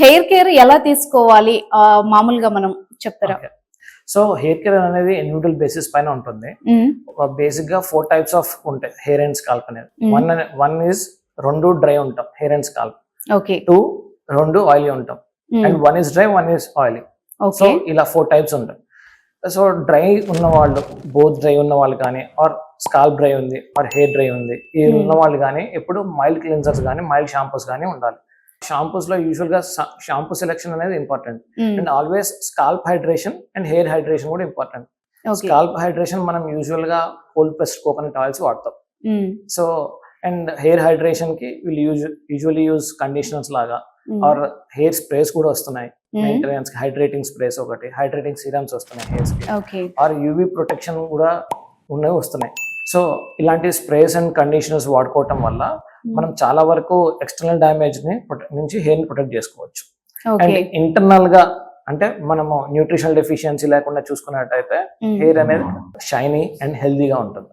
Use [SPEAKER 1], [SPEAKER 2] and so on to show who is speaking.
[SPEAKER 1] Hair care ఎలా తీసుకోవాలి మామూలుగా మనం చెప్తారా?
[SPEAKER 2] సో హెయిర్ కేర్ అనేది ఇండివిజువల్ బేసిస్ పైన ఉంటుంది. బేసిక్ గా 4 టైప్స్ ఆఫ్ ఉంటాయి హెయిర్ అండ్ స్కాల్ప్ అనేది. వన్ ఈజ్ 2 డ్రై ఉంటాం hair and scalp.
[SPEAKER 1] Okay.
[SPEAKER 2] 2 oily ఉంటాం. And 1 is dry, 1 is oily. So ఇలా 4 టైప్స్ ఉంటాయి. సో డ్రై ఉన్న వాళ్ళు, బోత్ డ్రై ఉన్న వాళ్ళు కానీ, ఆర్ స్కాల్ప్ డ్రై ఉంది, ఆర్ హెయిర్ డ్రై ఉంది, ఈ ఉన్న వాళ్ళు కానీ ఎప్పుడు మైల్డ్ క్లిన్జర్స్ కానీ, మైల్డ్ షాంపూస్ కానీ ఉండాలి. షాంపూస్ లో యూజువల్ గా షాంపూ సెలెక్షన్ అనేది important. And always scalp hydration and hair hydration కూడా ఇంపార్టెంట్. స్కాల్ప్ హైడ్రేషన్ మనం యూజువల్ గా కోల్డ్ ప్రెస్డ్ కోకోనట్ ఆయిల్స్ వాడతాం. సో అండ్ హెయిర్ హైడ్రేషన్ కి వీళ్ళు యూజువల్లీ యూజ్ కండిషనర్స్ లాగా, ఆర్ హెయిర్ స్ప్రేస్ కూడా వస్తున్నాయి. మెయింటెనెన్స్ హైడ్రేటింగ్ స్ప్రేస్, ఒకటి హైడ్రేటింగ్ సీరమ్స్ వస్తున్నాయి హెయిర్స్ కి, ఆర్ యూవీ ప్రొటెక్షన్ కూడా ఉన్నవి వస్తున్నాయి. సో ఇలాంటి స్ప్రేస్ అండ్ కండిషనర్స్ వాడుకోవటం వల్ల మనం చాలా వరకు ఎక్స్టర్నల్ డ్యామేజ్ నుంచి హెయిర్ ని ప్రొటెక్ట్ చేసుకోవచ్చు. అండ్ ఇంటర్నల్ గా అంటే మనము న్యూట్రిషనల్ డెఫిషియన్సీ లేకుండా చూసుకున్నట్టయితే హెయిర్ అనేది షైనీ అండ్ హెల్దీగా ఉంటుంది.